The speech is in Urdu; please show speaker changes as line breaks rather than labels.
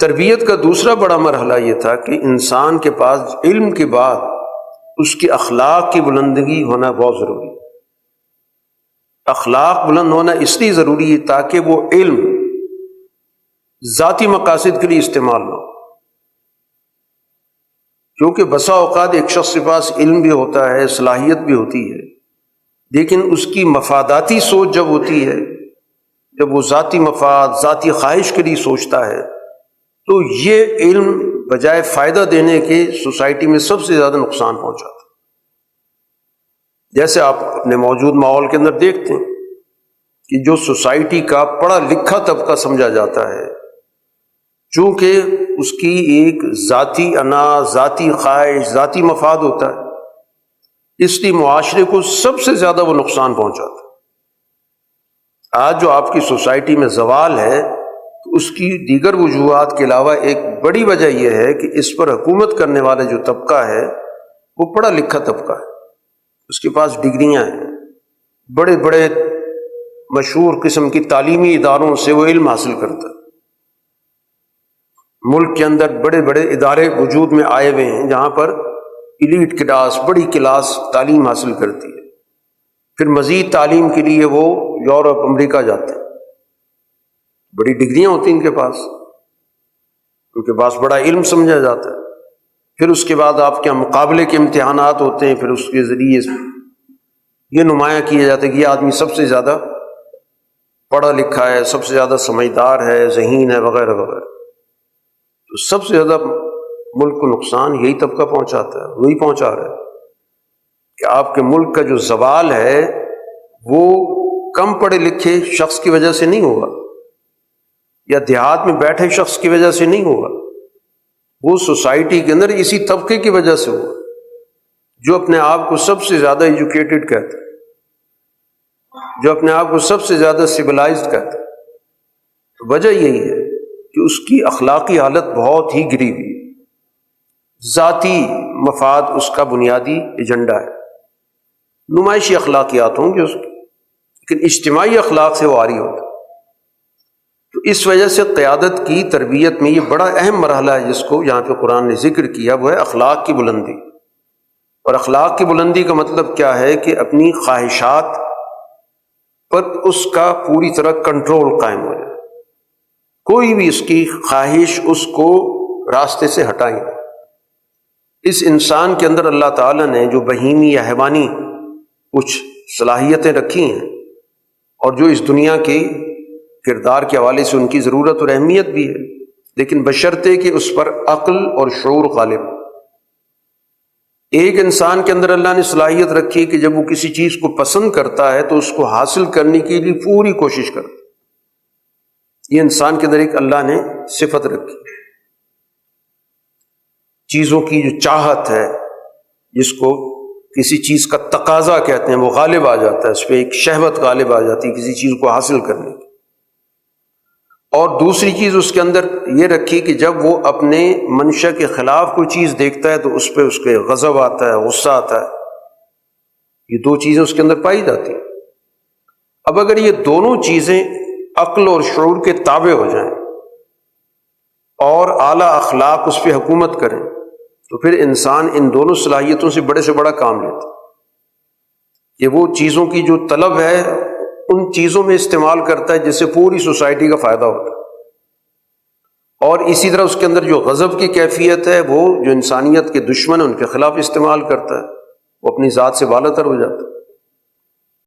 تربیت کا دوسرا بڑا مرحلہ یہ تھا کہ انسان کے پاس علم کے بعد اس کے اخلاق کی بلندگی ہونا بہت ضروری ہے۔ اخلاق بلند ہونا اس لیے ضروری ہے تاکہ وہ علم ذاتی مقاصد کے لیے استعمال نہ ہو، کیونکہ بسا اوقات ایک شخص کے پاس علم بھی ہوتا ہے، صلاحیت بھی ہوتی ہے، لیکن اس کی مفاداتی سوچ جب ہوتی ہے، جب وہ ذاتی مفاد، ذاتی خواہش کے لیے سوچتا ہے، تو یہ علم بجائے فائدہ دینے کے سوسائٹی میں سب سے زیادہ نقصان پہنچاتا ہے۔ جیسے آپ اپنے موجود ماحول کے اندر دیکھتے ہیں کہ جو سوسائٹی کا پڑھا لکھا طبقہ سمجھا جاتا ہے، چونکہ اس کی ایک ذاتی انا، ذاتی خواہش، ذاتی مفاد ہوتا ہے، اس لیے معاشرے کو سب سے زیادہ وہ نقصان پہنچاتا ہے۔ آج جو آپ کی سوسائٹی میں زوال ہے، تو اس کی دیگر وجوہات کے علاوہ ایک بڑی وجہ یہ ہے کہ اس پر حکومت کرنے والے جو طبقہ ہے وہ پڑھا لکھا طبقہ ہے، اس کے پاس ڈگریاں ہیں، بڑے بڑے مشہور قسم کی تعلیمی اداروں سے وہ علم حاصل کرتا ہے۔ ملک کے اندر بڑے بڑے ادارے وجود میں آئے ہوئے ہیں جہاں پر ایلیٹ کلاس، بڑی کلاس تعلیم حاصل کرتی ہے، پھر مزید تعلیم کے لیے وہ یورپ، امریکہ جاتے ہیں، بڑی ڈگریاں ہوتی ہیں ان کے پاس، ان کے پاس بڑا علم سمجھا جاتا ہے۔ پھر اس کے بعد آپ کے مقابلے کے امتحانات ہوتے ہیں، پھر اس کے ذریعے یہ نمایاں کیا جاتا ہے کہ یہ آدمی سب سے زیادہ پڑھا لکھا ہے، سب سے زیادہ سمجھدار ہے، ذہین ہے، وغیرہ وغیرہ۔ تو سب سے زیادہ ملک کو نقصان یہی طبقہ پہنچاتا ہے، وہی پہنچا رہا ہے کہ آپ کے ملک کا جو زوال ہے وہ کم پڑھے لکھے شخص کی وجہ سے نہیں ہوگا، یا دیہات میں بیٹھے شخص کی وجہ سے نہیں ہوگا، وہ سوسائٹی کے اندر اسی طبقے کی وجہ سے ہوگا جو اپنے آپ کو سب سے زیادہ ایجوکیٹڈ کہتے ہیں، جو اپنے آپ کو سب سے زیادہ سویلائزڈ کہتے ہیں۔ تو وجہ یہی ہے کہ اس کی اخلاقی حالت بہت ہی گری ہوئی ہے، ذاتی مفاد اس کا بنیادی ایجنڈا ہے۔ نمائشی اخلاقیات ہوں گے اس کی، لیکن اجتماعی اخلاق سے وہ عاری ہوتا ہے۔ تو اس وجہ سے قیادت کی تربیت میں یہ بڑا اہم مرحلہ ہے جس کو یہاں پہ قرآن نے ذکر کیا، وہ ہے اخلاق کی بلندی۔ اور اخلاق کی بلندی کا مطلب کیا ہے کہ اپنی خواہشات پر اس کا پوری طرح کنٹرول قائم ہو جائے، کوئی بھی اس کی خواہش اس کو راستے سے ہٹائیں۔ اس انسان کے اندر اللہ تعالیٰ نے جو بہیمی یا حیوانی کچھ صلاحیتیں رکھی ہیں، اور جو اس دنیا کے کردار کے حوالے سے ان کی ضرورت اور اہمیت بھی ہے، لیکن بشرطے کہ اس پر عقل اور شعور غالب ہو۔ ایک انسان کے اندر اللہ نے صلاحیت رکھی کہ جب وہ کسی چیز کو پسند کرتا ہے تو اس کو حاصل کرنے کے لیے پوری کوشش کرتا ہے۔ یہ انسان کے اندر ایک اللہ نے صفت رکھی، چیزوں کی جو چاہت ہے، جس کو کسی چیز کا تقاضا کہتے ہیں، وہ غالب آ جاتا ہے، اس پہ ایک شہوت غالب آ جاتی ہے کسی چیز کو حاصل کرنے کی۔ اور دوسری چیز اس کے اندر یہ رکھی کہ جب وہ اپنے منشا کے خلاف کوئی چیز دیکھتا ہے تو اس پہ اس کے غضب آتا ہے، غصہ آتا ہے۔ یہ دو چیزیں اس کے اندر پائی جاتی ہیں۔ اب اگر یہ دونوں چیزیں عقل اور شعور کے تابع ہو جائیں اور اعلیٰ اخلاق اس پہ حکومت کریں تو پھر انسان ان دونوں صلاحیتوں سے بڑے سے بڑا کام لیتا ہے کہ وہ چیزوں کی جو طلب ہے ان چیزوں میں استعمال کرتا ہے جس سے پوری سوسائٹی کا فائدہ ہوتا ہے، اور اسی طرح اس کے اندر جو غضب کی کیفیت ہے وہ جو انسانیت کے دشمن ہیں ان کے خلاف استعمال کرتا ہے، وہ اپنی ذات سے بالا تر ہو جاتا ہے۔